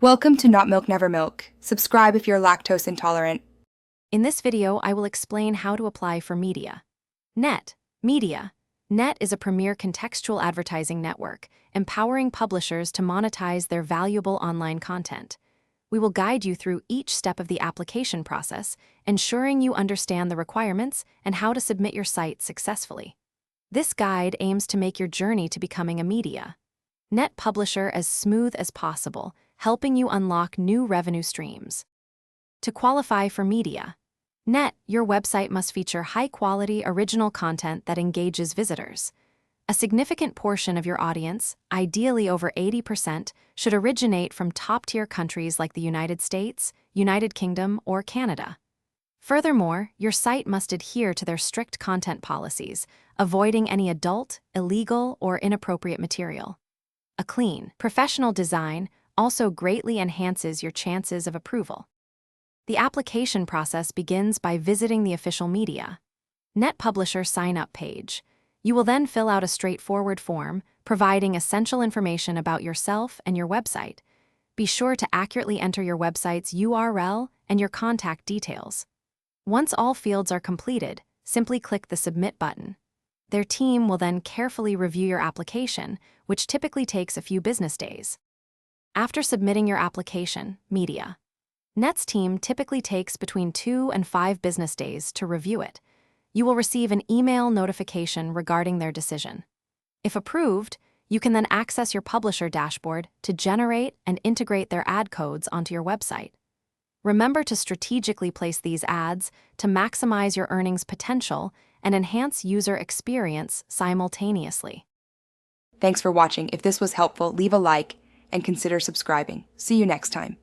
Welcome to Not Milk Never Milk. Subscribe if you're lactose intolerant. In this video, I will explain how to apply for media. Net. Media. Net is a premier contextual advertising network, empowering publishers to monetize their valuable online content. We will guide you through each step of the application process, ensuring you understand the requirements and how to submit your site successfully. This guide aims to make your journey to becoming a media net publisher as smooth as possible, helping you unlock new revenue streams. To qualify for media net, your website must feature high-quality original content that engages visitors. A significant portion of your audience, ideally over 80%, should originate from top-tier countries like the United States, United Kingdom, or Canada. Furthermore, your site must adhere to their strict content policies, avoiding any adult, illegal, or inappropriate material. A clean, professional design also greatly enhances your chances of approval. The application process begins by visiting the official media net publisher sign-up page. You will then fill out a straightforward form, providing essential information about yourself and your website. Be sure to accurately enter your website's URL and your contact details. Once all fields are completed, simply click the Submit button. Their team will then carefully review your application, which typically takes a few business days. After submitting your application, media net's team typically takes between 2 and 5 business days to review it. You will receive an email notification regarding their decision. If approved, you can then access your publisher dashboard to generate and integrate their ad codes onto your website. Remember to strategically place these ads to maximize your earnings potential and enhance user experience simultaneously. Thanks for watching. If this was helpful, leave a like and consider subscribing. See you next time.